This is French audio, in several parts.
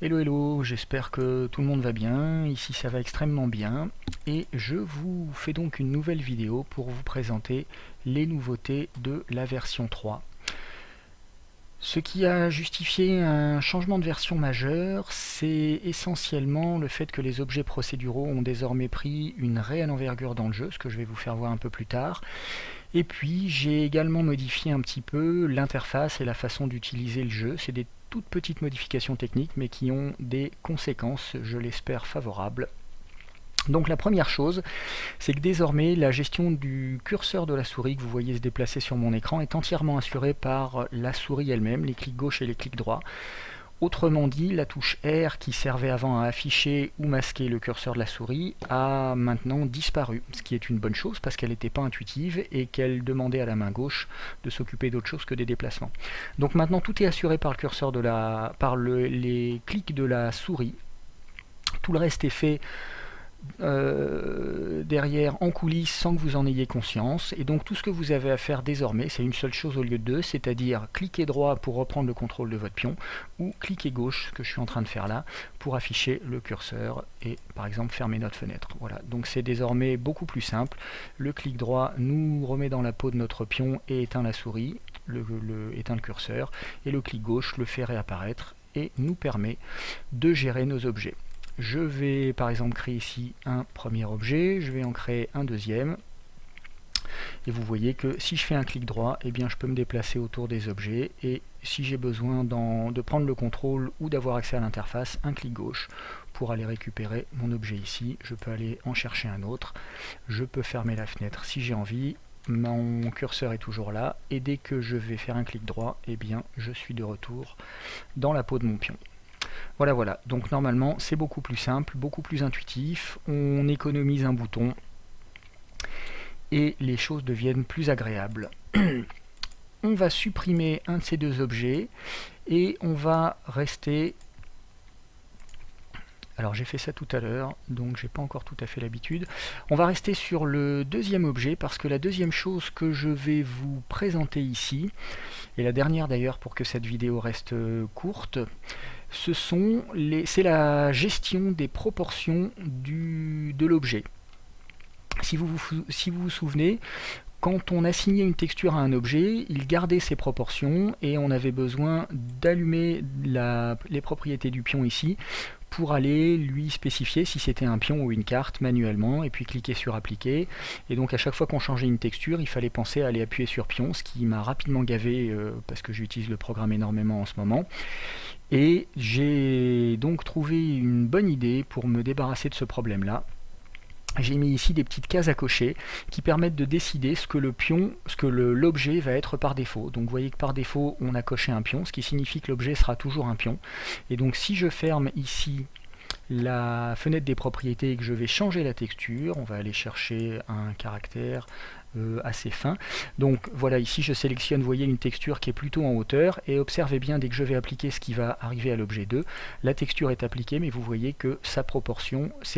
Hello hello, j'espère que tout le monde va bien, ici ça va extrêmement bien et je vous fais donc une nouvelle vidéo pour vous présenter les nouveautés de la version 3. Ce qui a justifié un changement de version majeur, c'est essentiellement le fait que les objets procéduraux ont désormais pris une réelle envergure dans le jeu, ce que je vais vous faire voir un peu plus tard. Et puis j'ai également modifié un petit peu l'interface et la façon d'utiliser le jeu. C'est des toutes petites modifications techniques mais qui ont des conséquences, je l'espère, favorables. Donc la première chose, c'est que désormais la gestion du curseur de la souris que vous voyez se déplacer sur mon écran est entièrement assurée par la souris elle-même, les clics gauche et les clics droit. Autrement dit, la touche R qui servait avant à afficher ou masquer le curseur de la souris a maintenant disparu, ce qui est une bonne chose parce qu'elle n'était pas intuitive et qu'elle demandait à la main gauche de s'occuper d'autre chose que des déplacements. Donc maintenant tout est assuré par le curseur les clics de la souris. Tout le reste est fait derrière en coulisses sans que vous en ayez conscience, et donc tout ce que vous avez à faire désormais c'est une seule chose au lieu de deux, c'est-à-dire cliquer droit pour reprendre le contrôle de votre pion ou cliquer gauche, ce que je suis en train de faire là, pour afficher le curseur et par exemple fermer notre fenêtre. Voilà, donc c'est désormais beaucoup plus simple. Le clic droit nous remet dans la peau de notre pion et éteint la souris, éteint le curseur, et le clic gauche le fait réapparaître et nous permet de gérer nos objets. Je vais par exemple créer ici un premier objet, je vais en créer un deuxième, et vous voyez que si je fais un clic droit, eh bien je peux me déplacer autour des objets, et si j'ai besoin de prendre le contrôle ou d'avoir accès à l'interface, un clic gauche pour aller récupérer mon objet ici. Je peux aller en chercher un autre, je peux fermer la fenêtre si j'ai envie, mon curseur est toujours là, et dès que je vais faire un clic droit, eh bien je suis de retour dans la peau de mon pion. Voilà, donc normalement c'est beaucoup plus simple, beaucoup plus intuitif, on économise un bouton et les choses deviennent plus agréables. On va supprimer un de ces deux objets et on va rester... Alors j'ai fait ça tout à l'heure, donc j'ai pas encore tout à fait l'habitude. On va rester sur le deuxième objet parce que la deuxième chose que je vais vous présenter ici, et la dernière d'ailleurs pour que cette vidéo reste courte, c'est la gestion des proportions de l'objet. Si vous vous souvenez, quand on assignait une texture à un objet, il gardait ses proportions et on avait besoin d'allumer les propriétés du pion ici pour aller lui spécifier si c'était un pion ou une carte manuellement, et puis cliquer sur appliquer. Et donc à chaque fois qu'on changeait une texture, il fallait penser à aller appuyer sur pion, ce qui m'a rapidement gavé parce que j'utilise le programme énormément en ce moment. Et j'ai donc trouvé une bonne idée pour me débarrasser de ce problème-là. J'ai mis ici des petites cases à cocher qui permettent de décider ce que l'objet va être par défaut. Donc vous voyez que par défaut on a coché un pion, ce qui signifie que l'objet sera toujours un pion. Et donc si je ferme ici la fenêtre des propriétés et que je vais changer la texture, on va aller chercher un caractère assez fin. Donc voilà, ici je sélectionne, vous voyez, une texture qui est plutôt en hauteur, et observez bien, dès que je vais appliquer ce qui va arriver à l'objet 2, la texture est appliquée, mais vous voyez que ses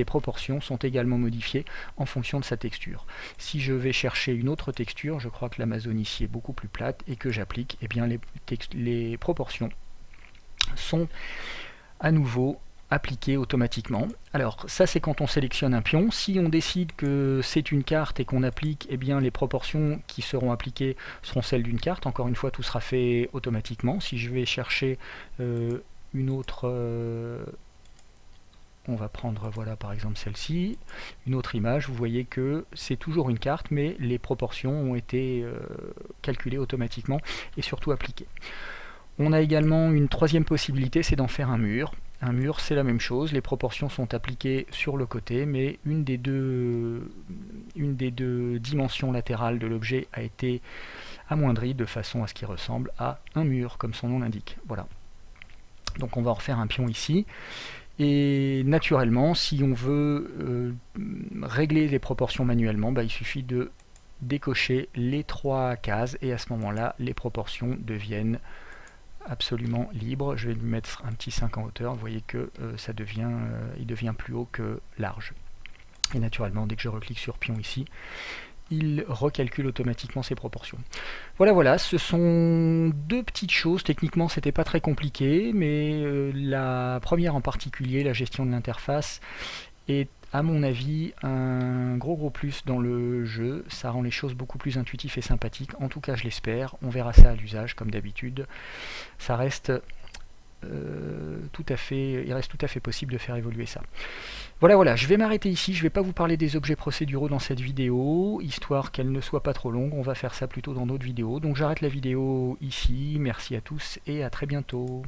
proportions sont également modifiées en fonction de sa texture. Si je vais chercher une autre texture, je crois que l'Amazone ici est beaucoup plus plate, et que j'applique, eh bien les proportions sont à nouveau appliqué automatiquement. Alors ça c'est quand on sélectionne un pion. Si on décide que c'est une carte et qu'on applique, eh bien les proportions qui seront appliquées seront celles d'une carte. Encore une fois, tout sera fait automatiquement. Si je vais chercher une autre... on va prendre, voilà, par exemple celle-ci, une autre image, vous voyez que c'est toujours une carte, mais les proportions ont été calculées automatiquement et surtout appliquées. On a également une troisième possibilité, c'est d'en faire un mur. Un mur, c'est la même chose, les proportions sont appliquées sur le côté, mais une des deux dimensions latérales de l'objet a été amoindrie de façon à ce qu'il ressemble à un mur, comme son nom l'indique. Voilà. Donc on va en refaire un pion ici. Et naturellement, si on veut régler les proportions manuellement, il suffit de décocher les 3 cases, et à ce moment-là, les proportions deviennent absolument libre. Je vais lui mettre un petit 5 en hauteur, vous voyez que il devient plus haut que large. Et naturellement, dès que je reclique sur pion ici, il recalcule automatiquement ses proportions. Voilà, ce sont deux petites choses. Techniquement, c'était pas très compliqué, mais la première en particulier, la gestion de l'interface, est à mon avis un gros plus dans le jeu. Ça rend les choses beaucoup plus intuitives et sympathiques. En tout cas, je l'espère. On verra ça à l'usage, comme d'habitude. Ça reste il reste tout à fait possible de faire évoluer ça. Voilà, je vais m'arrêter ici, je ne vais pas vous parler des objets procéduraux dans cette vidéo, histoire qu'elle ne soit pas trop longue, on va faire ça plutôt dans d'autres vidéos. Donc j'arrête la vidéo ici, merci à tous et à très bientôt.